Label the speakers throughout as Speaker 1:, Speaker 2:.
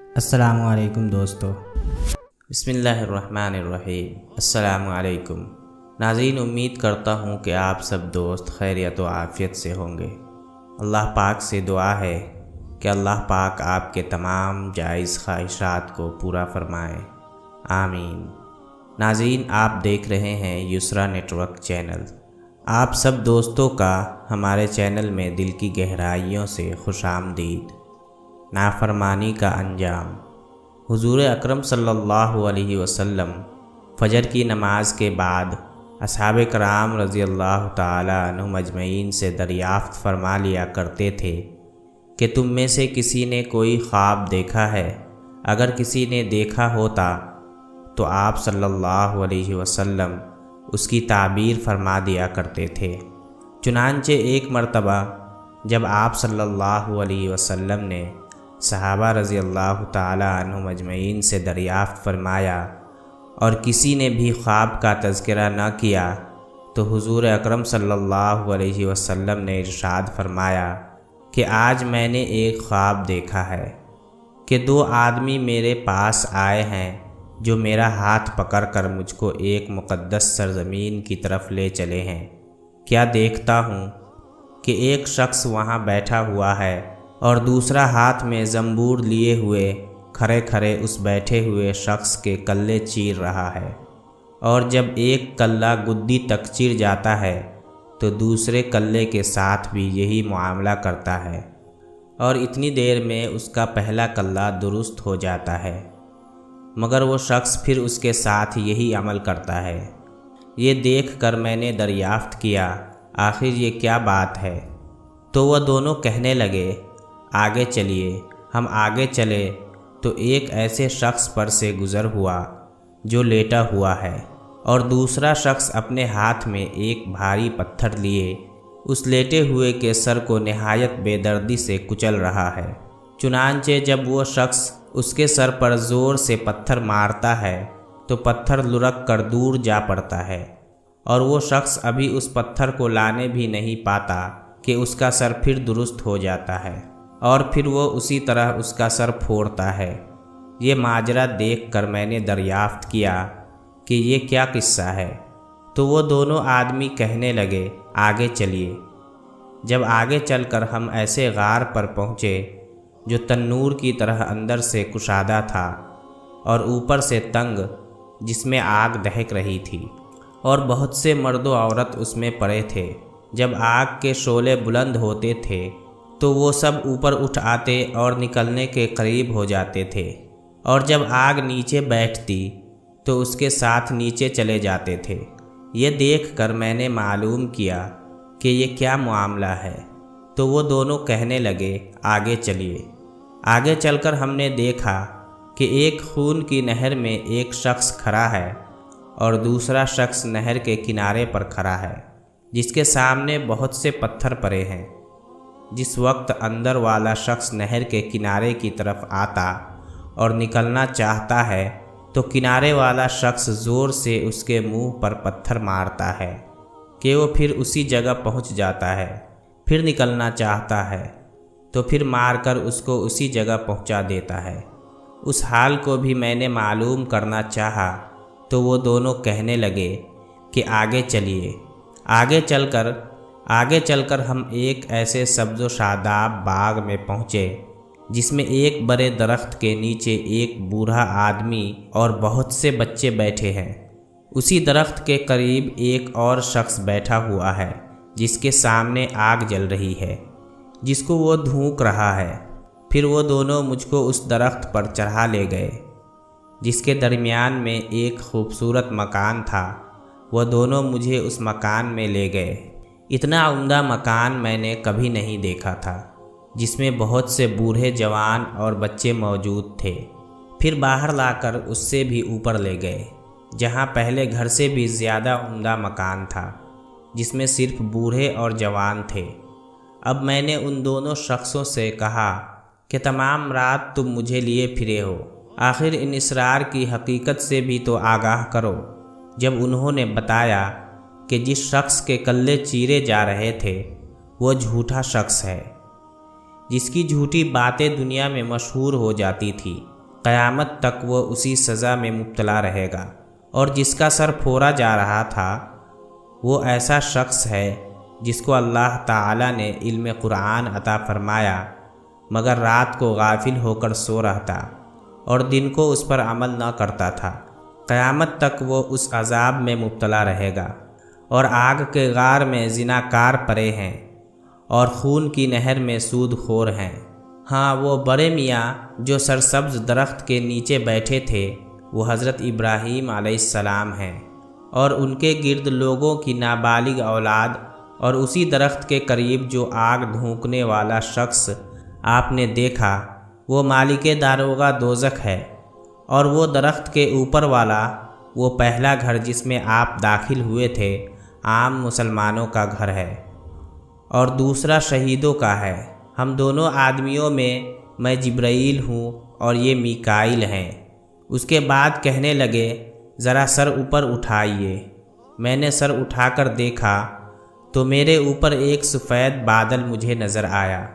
Speaker 1: السلام علیکم دوستو۔
Speaker 2: بسم اللہ الرحمن الرحیم۔ السلام علیکم ناظرین، امید کرتا ہوں کہ آپ سب دوست خیریت و عافیت سے ہوں گے۔ اللہ پاک سے دعا ہے کہ اللہ پاک آپ کے تمام جائز خواہشات کو پورا فرمائے، آمین۔ ناظرین، آپ دیکھ رہے ہیں یسریٰ نیٹ ورک چینل۔ آپ سب دوستوں کا ہمارے چینل میں دل کی گہرائیوں سے خوش آمدید۔ نافرمانی کا انجام۔ حضور اکرم صلی اللہ علیہ وسلم فجر کی نماز کے بعد اصحاب کرام رضی اللہ تعالی عنہم اجمعین سے دریافت فرما لیا کرتے تھے کہ تم میں سے کسی نے کوئی خواب دیکھا ہے؟ اگر کسی نے دیکھا ہوتا تو آپ صلی اللہ علیہ وسلم اس کی تعبیر فرما دیا کرتے تھے۔ چنانچہ ایک مرتبہ جب آپ صلی اللہ علیہ وسلم نے صحابہ رضی اللہ تعالی عنہم اجمعین سے دریافت فرمایا اور کسی نے بھی خواب کا تذکرہ نہ کیا تو حضور اکرم صلی اللہ علیہ وسلم نے ارشاد فرمایا کہ آج میں نے ایک خواب دیکھا ہے کہ دو آدمی میرے پاس آئے ہیں جو میرا ہاتھ پکڑ کر مجھ کو ایک مقدس سرزمین کی طرف لے چلے ہیں۔ کیا دیکھتا ہوں کہ ایک شخص وہاں بیٹھا ہوا ہے اور دوسرا ہاتھ میں زنبور لیے ہوئے کھڑے کھڑے اس بیٹھے ہوئے شخص کے کلے چیر رہا ہے، اور جب ایک کلہ گدی تک چیر جاتا ہے تو دوسرے کلے کے ساتھ بھی یہی معاملہ کرتا ہے، اور اتنی دیر میں اس کا پہلا کلہ درست ہو جاتا ہے، مگر وہ شخص پھر اس کے ساتھ یہی عمل کرتا ہے۔ یہ دیکھ کر میں نے دریافت کیا، آخر یہ کیا بات ہے؟ تو وہ دونوں کہنے لگے، آگے چلیے۔ ہم آگے چلے تو ایک ایسے شخص پر سے گزر ہوا جو لیٹا ہوا ہے، اور دوسرا شخص اپنے ہاتھ میں ایک بھاری پتھر لیے اس لیٹے ہوئے کے سر کو نہایت بے دردی سے کچل رہا ہے۔ چنانچہ جب وہ شخص اس کے سر پر زور سے پتھر مارتا ہے تو پتھر لڑک کر دور جا پڑتا ہے، اور وہ شخص ابھی اس پتھر کو لانے بھی نہیں پاتا کہ اس کا سر پھر درست ہو جاتا ہے، اور پھر وہ اسی طرح اس کا سر پھوڑتا ہے۔ یہ ماجرا دیکھ کر میں نے دریافت کیا کہ یہ کیا قصہ ہے؟ تو وہ دونوں آدمی کہنے لگے، آگے چلیے۔ جب آگے چل کر ہم ایسے غار پر پہنچے جو تنور کی طرح اندر سے کشادہ تھا اور اوپر سے تنگ، جس میں آگ دہک رہی تھی، اور بہت سے مرد و عورت اس میں پڑے تھے۔ جب آگ کے شعلے بلند ہوتے تھے تو وہ سب اوپر اٹھ آتے اور نکلنے کے قریب ہو جاتے تھے، اور جب آگ نیچے بیٹھتی تو اس کے ساتھ نیچے چلے جاتے تھے۔ یہ دیکھ کر میں نے معلوم کیا کہ یہ کیا معاملہ ہے، تو وہ دونوں کہنے لگے، آگے چلیے۔ آگے چل کر ہم نے دیکھا کہ ایک خون کی نہر میں ایک شخص کھڑا ہے اور دوسرا شخص نہر کے کنارے پر کھڑا ہے، جس کے سامنے بہت سے پتھر پڑے ہیں۔ جس وقت اندر والا شخص نہر کے کنارے کی طرف آتا اور نکلنا چاہتا ہے تو کنارے والا شخص زور سے اس کے منہ پر پتھر مارتا ہے کہ وہ پھر اسی جگہ پہنچ جاتا ہے۔ پھر نکلنا چاہتا ہے تو پھر مار کر اس کو اسی جگہ پہنچا دیتا ہے۔ اس حال کو بھی میں نے معلوم کرنا چاہا تو وہ دونوں کہنے لگے کہ آگے چلیے۔ آگے چل کر ہم ایک ایسے سبز و شاداب باغ میں پہنچے جس میں ایک بڑے درخت کے نیچے ایک بوڑھا آدمی اور بہت سے بچے بیٹھے ہیں۔ اسی درخت کے قریب ایک اور شخص بیٹھا ہوا ہے جس کے سامنے آگ جل رہی ہے، جس کو وہ دھونک رہا ہے۔ پھر وہ دونوں مجھ کو اس درخت پر چڑھا لے گئے جس کے درمیان میں ایک خوبصورت مکان تھا۔ وہ دونوں مجھے اس مکان میں لے گئے۔ اتنا عمدہ مکان میں نے کبھی نہیں دیکھا تھا، جس میں بہت سے بوڑھے جوان اور بچے موجود تھے۔ پھر باہر لا کر اس سے بھی اوپر لے گئے، جہاں پہلے گھر سے بھی زیادہ عمدہ مکان تھا، جس میں صرف بوڑھے اور جوان تھے۔ اب میں نے ان دونوں شخصوں سے کہا کہ تمام رات تم مجھے لیے پھرے ہو، آخر ان اسرار کی حقیقت سے بھی تو آگاہ کرو۔ جب انہوں نے بتایا کہ جس شخص کے کلے چیرے جا رہے تھے وہ جھوٹا شخص ہے، جس کی جھوٹی باتیں دنیا میں مشہور ہو جاتی تھی، قیامت تک وہ اسی سزا میں مبتلا رہے گا۔ اور جس کا سر پھوڑا جا رہا تھا وہ ایسا شخص ہے جس کو اللہ تعالیٰ نے علم قرآن عطا فرمایا مگر رات کو غافل ہو کر سو رہتا اور دن کو اس پر عمل نہ کرتا تھا۔ قیامت تک وہ اس عذاب میں مبتلا رہے گا۔ اور آگ کے غار میں زناکار پڑے ہیں اور خون کی نہر میں سود خور ہیں۔ ہاں، وہ بڑے میاں جو سرسبز درخت کے نیچے بیٹھے تھے وہ حضرت ابراہیم علیہ السلام ہیں، اور ان کے گرد لوگوں کی نابالغ اولاد، اور اسی درخت کے قریب جو آگ دھونکنے والا شخص آپ نے دیکھا وہ مالک داروغہ دوزخ ہے، اور وہ درخت کے اوپر والا وہ پہلا گھر جس میں آپ داخل ہوئے تھے عام مسلمانوں کا گھر ہے، اور دوسرا شہیدوں کا ہے۔ ہم دونوں آدمیوں میں جبرائیل ہوں اور یہ میکائیل ہیں۔ اس کے بعد کہنے لگے ذرا سر اوپر اٹھائیے۔ میں نے سر اٹھا کر دیکھا تو میرے اوپر ایک سفید بادل مجھے نظر آیا۔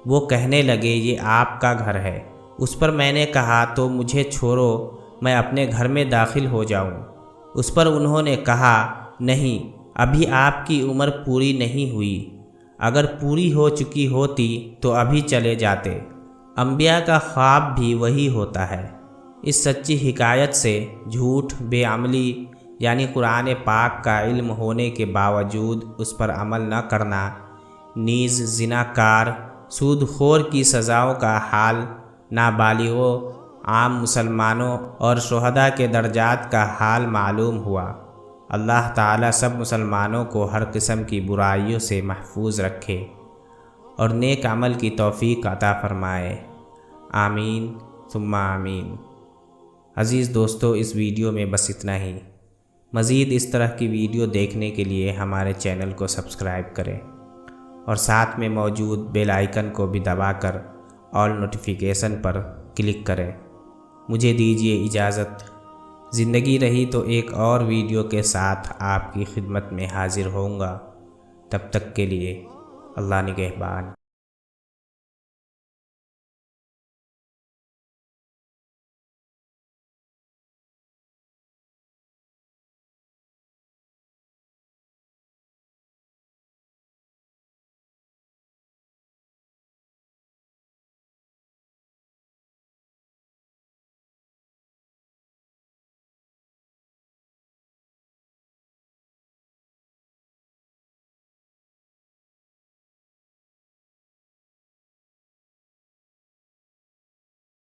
Speaker 2: وہ کہنے لگے یہ آپ کا گھر ہے۔ اس پر میں نے کہا تو مجھے چھوڑو، میں اپنے گھر میں داخل ہو جاؤں۔ اس پر انہوں نے کہا نہیں، ابھی آپ کی عمر پوری نہیں ہوئی، اگر پوری ہو چکی ہوتی تو ابھی چلے جاتے۔ انبیاء کا خواب بھی وہی ہوتا ہے۔ اس سچی حکایت سے جھوٹ، بے عملی یعنی قرآن پاک کا علم ہونے کے باوجود اس پر عمل نہ کرنا، نیز زناکار، سود خور کی سزاؤں کا حال، نابالغوں، عام مسلمانوں اور شہداء کے درجات کا حال معلوم ہوا۔ اللہ تعالیٰ سب مسلمانوں کو ہر قسم کی برائیوں سے محفوظ رکھے اور نیک عمل کی توفیق عطا فرمائے، آمین ثم آمین۔ عزیز دوستو، اس ویڈیو میں بس اتنا ہی۔ مزید اس طرح کی ویڈیو دیکھنے کے لیے ہمارے چینل کو سبسکرائب کریں اور ساتھ میں موجود بیل آئیکن کو بھی دبا کر آل نوٹیفیکیشن پر کلک کریں۔ مجھے دیجیے اجازت۔ زندگی رہی تو ایک اور ویڈیو کے ساتھ آپ کی خدمت میں حاضر ہوں گا۔ تب تک کے لیے اللہ نگہبان۔